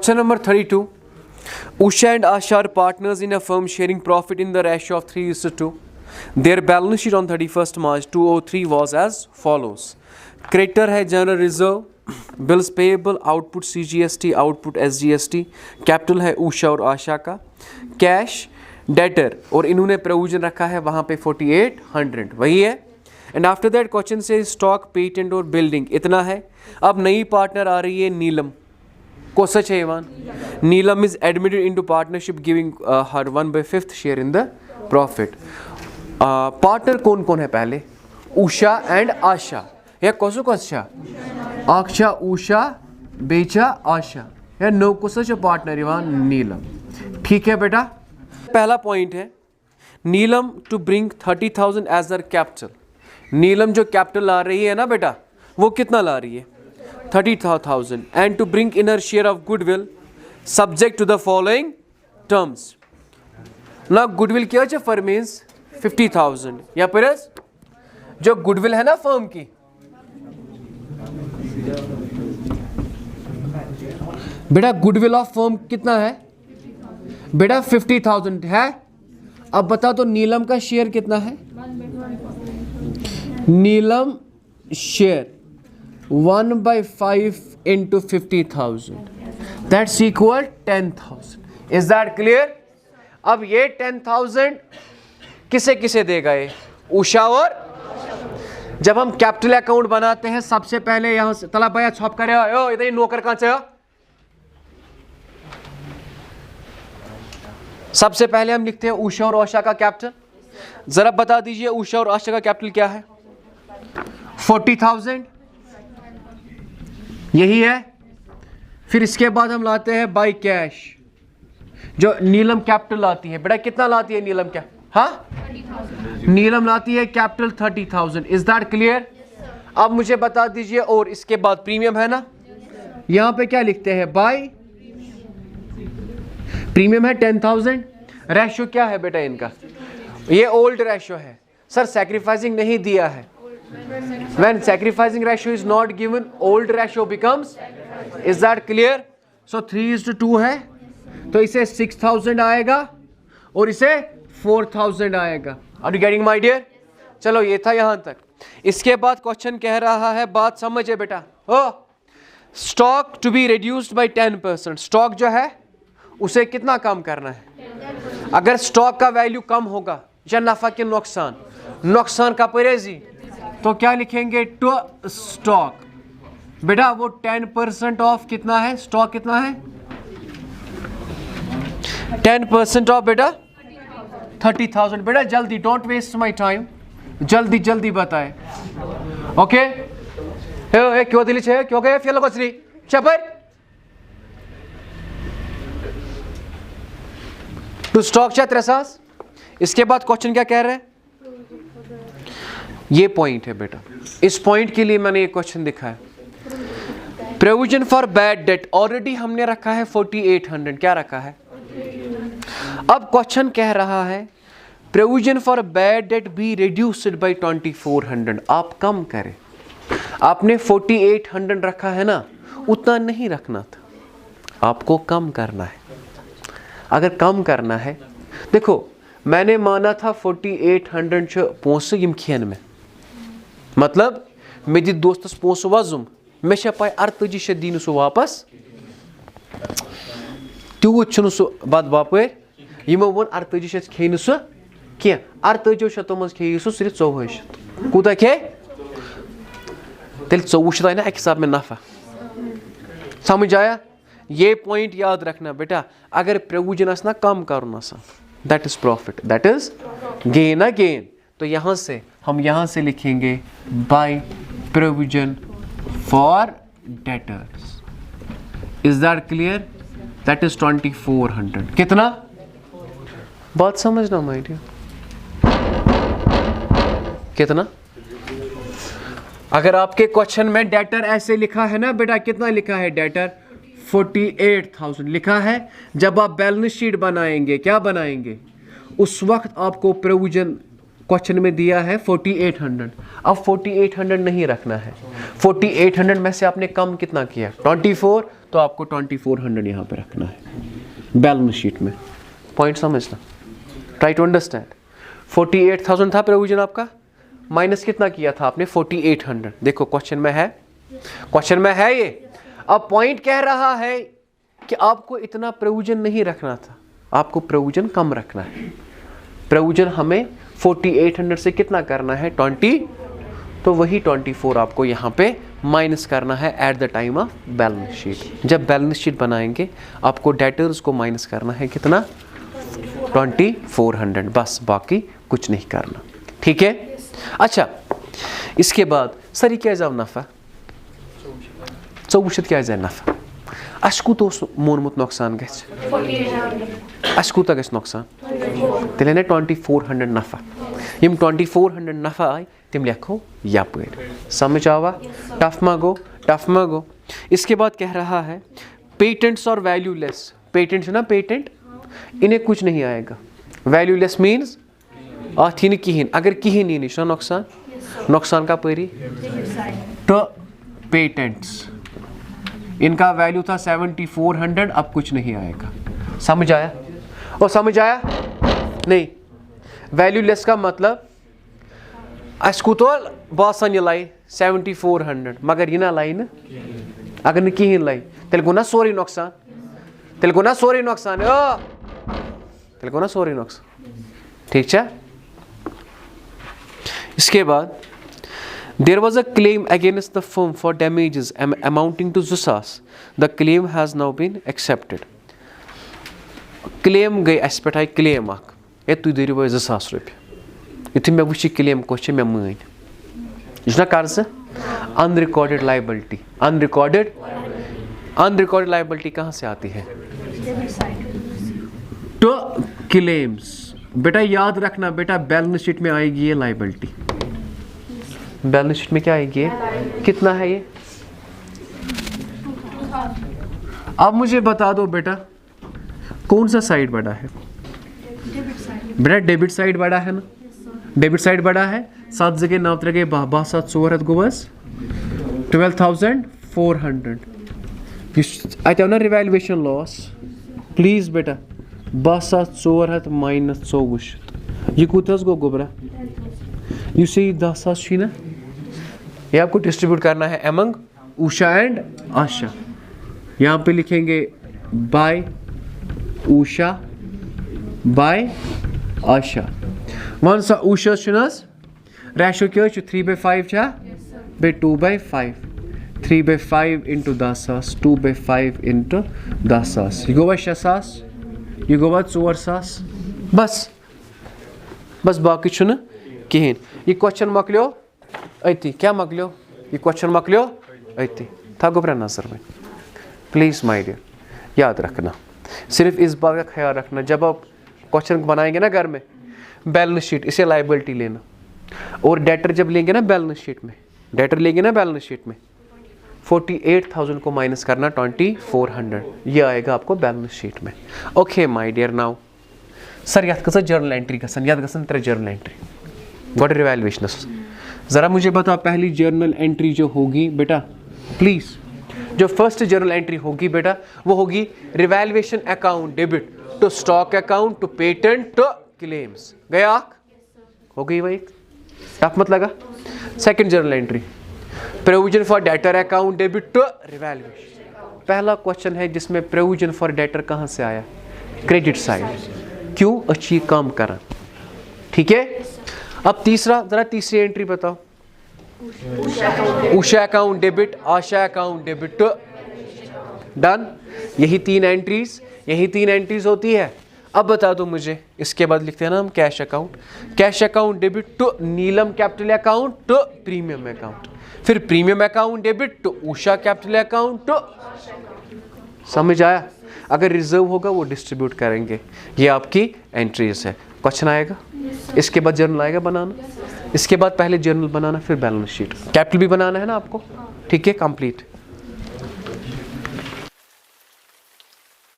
Question number 32. Usha and Asha are partners in a firm sharing profit in the ratio of 3:2. Their balance sheet on 31st March 2003 was as follows. Creditor है general reserve, bills payable, output CGST, output SGST, capital है उषा और आशा का, cash, debtor और इन्होंने provision रखा है वहाँ पे 4800 वही है. एंड आफ्टर दैट क्वेश्चन से स्टॉक, पेटेंट और बिल्डिंग इतना है. अब नई पार्टनर आ रही है नीलम. को सच है ईवान? Neelam is admitted into partnership giving her 1/5 share in the profit. Partner कौन कौन है पहले? उषा एंड आशा. या कसो कसा आक्षा उषा बेचा आशा या नो को सच पार्टनर ईवान नीलम. ठीक है बेटा. पहला पॉइंट है Neelam to bring 30,000 as her capital. Neelam जो कैपिटल ला रही है ना बेटा वो कितना ला रही है? 30,000. And to bring in her share of goodwill subject to the following terms. ना गुडविल क्या है फर्म मीन्स 50,000 या फिर जो गुडविल है ना फर्म की बेटा गुडविल ऑफ फर्म कितना है बेटा? 50,000 है. अब बता तो नीलम का शेयर कितना है? नीलम share 1/5 into 50,000 that's equal 10,000. Is that clear? अब ये 10,000 किसे किसे देगा? ये उषा और जब हम कैपिटल अकाउंट बनाते हैं सबसे पहले यहां से तला भैया छॉप करे हो इधर नौकर कहां से हो? सबसे पहले हम लिखते हैं उषा और आशा का कैपिटल. जरा बता दीजिए उषा और आशा का कैपिटल क्या है? 40,000 यही है. फिर इसके बाद हम लाते हैं बाय कैश जो नीलम कैपिटल लाती है. बेटा कितना लाती है नीलम? क्या? हाँ, नीलम लाती है कैपिटल 30,000. Is that clear? अब मुझे बता दीजिए और इसके बाद प्रीमियम है ना, यहां पे क्या लिखते हैं? बाय प्रीमियम है 10,000. रेशो क्या है बेटा इनका? ये ओल्ड रेशो है. सर सैक्रिफाइसिंग नहीं दिया है. When sacrificing ratio is not given, old ratio becomes. Is that clear? So 3:2 है तो इसे 6,000 आएगा और इसे 4,000 आएगा. Are you getting my dear? चलो ये था यहां तक. इसके बाद क्वेश्चन कह रहा है, बात समझे बेटा. हो stock to be reduced by 10%. Stock जो है उसे कितना कम करना है? अगर स्टॉक का वैल्यू कम होगा या नफा के नुकसान, नुकसान का परेजी तो क्या लिखेंगे? To stock. बेटा वो 10% ऑफ कितना है? स्टॉक कितना है? 10% ऑफ बेटा 30,000. बेटा जल्दी, डोंट वेस्ट माय टाइम, जल्दी जल्दी बताए. ओके क्यों दिली छे क्यों गए फेल कचरी चपर टू स्टॉक चा 300. इसके बाद क्वेश्चन क्या कह रहे हैं? ये पॉइंट है बेटा. इस पॉइंट के लिए मैंने ये क्वेश्चन दिखा है. Provision for bad debt already हमने रखा है 4800. क्या रखा है? अब क्वेश्चन कह रहा है provision for bad debt B reduced bye 2400. आप कम करें. आपने 4800 रखा है ना, उतना नहीं रखना था, आपको कम करना है. अगर कम करना है, देखो मैंने माना था 4800 पोंसु यम खेन में, मतलब मे दि दोस्तस पोंसु वजुम मे पाई 48 दिन सह वापस. तूत सह बद बापर यमो वो 48 खे सह कह 48 मज खे सह सिर्फ 2400. कूत खे तेल 2400 ना एक हिसाब में नफा. समझ आया? ये पॉइंट याद रखना बेटा. अगर प्रोविजन ना कम कर that is profit, that is gain again. तो यहां से हम यहां से लिखेंगे by provision for debtors. Is that clear? That is 2400. कितना? बात समझना माय डियर. कितना? अगर आपके क्वेश्चन में डेटर ऐसे लिखा है ना बेटा, कितना लिखा है डेटर? 48,000 लिखा है. जब आप बैलेंस शीट बनाएंगे, क्या बनाएंगे? उस वक्त आपको प्रोविजन क्वेश्चन में दिया है 4800, अब 4800 नहीं रखना है, 4800 में से आपने कम कितना किया 24, तो आपको 2400 यहाँ पे रखना है बैलेंस शीट में। पॉइंट समझना, ट्राई टू अंडरस्टैंड। 48,000 था प्रोविजन आपका, माइनस कितना किया था आपने 4800, देखो क्वेश्चन में है, क्वेश्चन में है ये। अब पॉइंट कह रहा है कि आपको इतना प्रोविजन नहीं रखना था, आपको प्रोविजन कम रखना है। प्रोविजन हमें 4800 से कितना करना है 20, तो वही 24 आपको यहाँ पे माइनस करना है at the time of balance sheet. जब बैलेंस शीट बनाएंगे आपको डेटर्स को माइनस करना है कितना 2400, बस बाकी कुछ नहीं करना, ठीक है। अच्छा इसके बाद सर क्या जाओ नफा 24 क्या जाए नफा, अस कूत मोनमुत नुकसान गस कूत गस नुकसान, तेल ना 2400 नफा, यम 2400 नफा आए तिम लिखो यप, समझ आवा, टफ मा गो, टफ मा गो। इसके बाद कह रहा है पेटेंट्स और वैल्यूलेस, पेटेंट्स ना पेटेंट इन्हें कुछ नहीं आएगा, वैल्यूलेस मीन्स अथ ही कहें, अगर कहें ही नहीं नुकसान, नुकसान का परी तो पेटेंट्स इनका वैल्यू था 7400, अब कुछ नहीं आएगा, समझ आया और समझ आया नहीं। वैल्यूलेस का मतलब अस को तो बासान ये लाई 7400, मगर यह ना लाई ना, अगर न कहें लाई तेल गो ना सोरे नुकसान, तेल गो ना सोरे नुकसान, तेल गो ना सोरे नुकसान, ठीक है। इसके बाद there was a claim against the firm for damages amounting to 2000, the claim has now been accepted। claim गई अस पे claim अख ए तु दरियो 2000 रुपये, युथु मे वुची claim कोच मे मान यह कर्ज अनरिकॉर्डेड लाइबिलिटी, अनरिकॉर्डेड लाइबिलिटी कहाँ से आती है तो क्लेम्स। बेटा याद रखना बेटा बैलेंस शीट में आएगी ये लाइबिलिटी, बैलेंस शीट में क्या आएगी कितना है ये। अब मुझे बता दो बेटा कौन सा साइड बड़ा है, बेटा डेबिट साइड बड़ा है ना, डेबिट साइड बड़ा है, 7 जगह 9 जगह 12 7 4 गो बस 12,400। अत ना रिवैल्यूएशन लॉस, प्लीज बेटा 12,400 माइनस 2400 यह कूत गो गोबरा, इस 10,000 ना ये आपको डिस्ट्रीब्यूट करना है एमंग उषा एंड आशा। यहाँ पे लिखेंगे बाय उषा बाय आशा। वन सा उषा रेशो क्या 3/5 बे 2/5, 3/5 इंटू 10,000, 2/5 इंटू 10,000 यह गो 6,000, यह गो 4,000, बस बस बाकी कहें। यह क्वेश्चन मकलो अति, क्या मकलो यह क्वेश्चन मकलो अति, था गोबरा नजर में प्लीज माय डियर, याद रखना, सिर्फ इस बात का ख्याल रखना जब आप क्वेश्चन बनाएंगे ना घर में, बैलेंस शीट इसे लाइबिलिटी लेना, और डेटर जब लेंगे ना बैलेंस शीट में, डेटर लेंगे ना बैलेंस शीट में 48,000 को माइनस करना 2400, ये आएगा आपको बैलेंस शीट में। Okay my dear, now sir याद कसा जर्नल एंट्री गसन, याद गसन 3 जर्नल एंट्री गॉट रिवैल्यूएशन। ज़रा मुझे बताओ पहली जर्नल एंट्री जो होगी बेटा, प्लीज़ जो फर्स्ट जर्नल एंट्री होगी बेटा वो होगी revaluation account debit to stock account to patent to claims. गया हो गई वही, टफ मत लगा। Second journal entry provision for debtor account debit to revaluation. पहला क्वेश्चन है जिसमें प्रोविजन फॉर डेटर कहाँ से आया, क्रेडिट साइड, क्यों अच्छी काम करा, ठीक है। अब तीसरा, जरा तीसरी एंट्री बताओ, Usha account debit, Asha account debit to, done. यही 3 एंट्रीज होती है। अब बता दो मुझे, इसके बाद लिखते हैं ना हम cash account debit to Neelam capital account to premium account, फिर premium account debit to Usha capital account to, समझ आया। अगर रिजर्व होगा वो डिस्ट्रीब्यूट करेंगे, ये आपकी एंट्रीज है। क्वेश्चन आएगा, इसके बाद जर्नल आएगा बनाना, इसके बाद पहले जर्नल बनाना फिर बैलेंस शीट, कैपिटल भी बनाना है ना आपको, ठीक है, कंप्लीट।